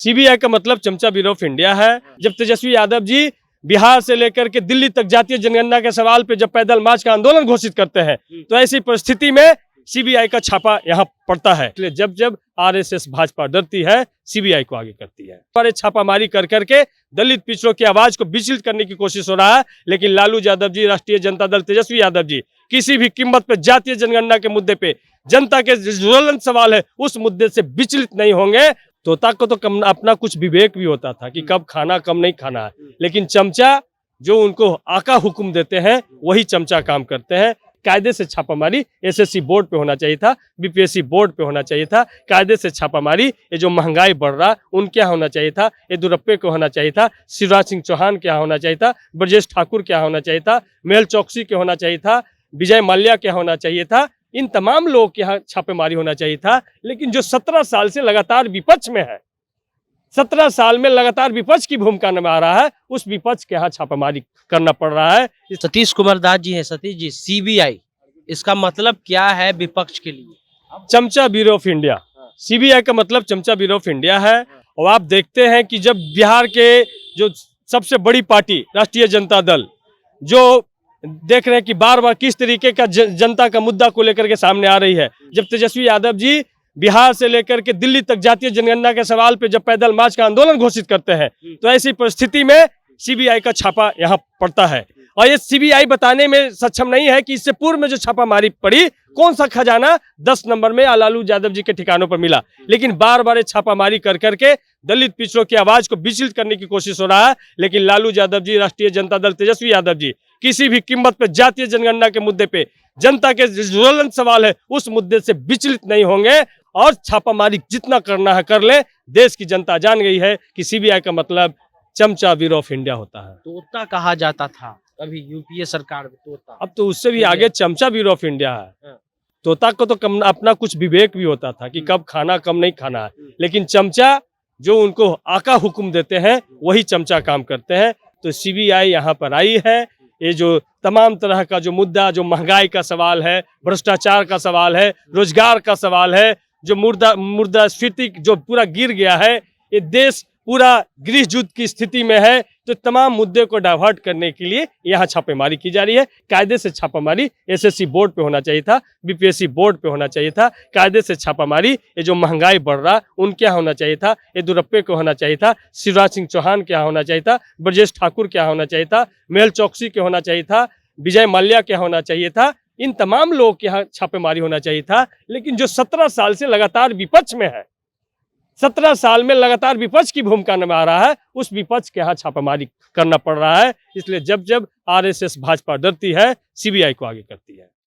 CBI का मतलब चमचा ब्यूरो ऑफ इंडिया है। जब तेजस्वी यादव जी बिहार से लेकर के दिल्ली तक जातीय जनगणना के सवाल पे जब पैदल मार्च का आंदोलन घोषित करते हैं, तो ऐसी परिस्थिति में सीबीआई का छापा यहाँ पड़ता है। इसलिए जब जब आरएसएस भाजपा डरती है, सीबीआई को आगे करती है। पर छापामारी कर करके दलित पिछड़ों की आवाज को विचलित करने की कोशिश हो रहा है, लेकिन लालू यादव जी, राष्ट्रीय जनता दल, तेजस्वी यादव जी किसी भी कीमत पे जातीय जनगणना के मुद्दे पे, जनता के ज्वलंत सवाल है उस मुद्दे से विचलित नहीं होंगे। तोता को तो कम अपना कुछ विवेक भी होता था कि कब खाना कम नहीं खाना है, लेकिन चमचा जो उनको आका हुक्म देते हैं वही चमचा काम करते हैं। कायदे से छापामारी एसएससी बोर्ड पे होना चाहिए था, बीपीएससी बोर्ड पे होना चाहिए था। कायदे से छापामारी, ये जो महंगाई बढ़ रहा उनके यहाँ होना चाहिए था, येदुरप्पा को होना चाहिए था, शिवराज सिंह चौहान के यहाँ होना चाहिए था, ब्रजेश ठाकुर के यहाँ होना चाहिए था, मेहुल चौकसी के होना चाहिए था, विजय माल्या के यहाँ होना चाहिए था। इन तमाम लोगों के यहाँ छापेमारी होना चाहिए था। लेकिन जो 17 साल से लगातार विपक्ष में है, 17 साल में लगातार विपक्ष की भूमिका निभा रहा है, उस विपक्ष के यहाँ छापेमारी करना पड़ रहा है। सतीश कुमार दास जी हैं। सतीश जी, सीबीआई इसका मतलब क्या है विपक्ष के लिए? चमचा ब्यूरो ऑफ इंडिया, सीबीआई का मतलब चमचा ब्यूरो ऑफ इंडिया है। और आप देखते हैं कि जब बिहार के जो सबसे बड़ी पार्टी राष्ट्रीय जनता दल, जो देख रहे हैं कि बार बार किस तरीके का जनता का मुद्दा को लेकर के सामने आ रही है। जब तेजस्वी यादव जी बिहार से लेकर के दिल्ली तक जातीय जनगणना के सवाल पे जब पैदल मार्च का आंदोलन घोषित करते हैं, तो ऐसी परिस्थिति में सीबीआई का छापा यहाँ पड़ता है। और ये सीबीआई बताने में सक्षम नहीं है कि इससे पूर्व में जो छापामारी पड़ी, कौन सा खजाना 10 नंबर में लालू यादव जी के ठिकानों पर मिला। लेकिन बार बार छापामारी कर करके दलित पिछड़ों की आवाज को विचलित करने की कोशिश हो रहा है। लेकिन लालू यादव जी, राष्ट्रीय जनता दल, तेजस्वी यादव जी किसी भी कीमत पे जातीय जनगणना के मुद्दे पे, जनता के ज्वलंत सवाल है उस मुद्दे से विचलित नहीं होंगे। और छापामारी जितना करना है कर ले। देश की जनता जान गई है कि सीबीआई का मतलब चमचा ब्यूरो ऑफ इंडिया होता है। तोता कहा जाता था अभी यूपीए सरकार में तोता, अब तो उससे भी आगे चमचा ब्यूरो ऑफ इंडिया है। तोता को तो कम अपना कुछ विवेक भी होता था कि कब खाना कम नहीं खाना है, लेकिन चमचा जो उनको आका हुक्म देते हैं वही चमचा काम करते हैं। तो सीबीआई यहाँ पर आई है। ये जो तमाम तरह का जो मुद्दा, जो महंगाई का सवाल है, भ्रष्टाचार का सवाल है, रोजगार का सवाल है, जो मुद्रास्फीति जो पूरा गिर गया है, ये देश पूरा गृह युद्ध की स्थिति में है, तो तमाम मुद्दे को डाइवर्ट करने के लिए यहाँ छापेमारी की जा रही है। कायदे से छापामारी एसएससी बोर्ड पे होना चाहिए था, बीपीएससी बोर्ड पे होना चाहिए था। कायदे से छापामारी, ये जो महंगाई बढ़ रहा उनके यहाँ होना चाहिए था, येदुरप्पा को होना चाहिए था, शिवराज सिंह चौहान के यहाँ होना चाहिए था, ब्रजेश ठाकुर के यहाँ होना चाहिए था, मेहुल चौकसी के होना चाहिए था, विजय माल्या के यहाँ होना चाहिए था। इन तमाम लोगों के यहाँ छापेमारी होना चाहिए था। लेकिन जो 17 साल से लगातार विपक्ष में है, 17 साल में लगातार विपक्ष की भूमिका निभा रहा है, उस विपक्ष के यहाँ छापामारी करना पड़ रहा है। इसलिए जब जब आरएसएस भाजपा डरती है, सीबीआई को आगे करती है।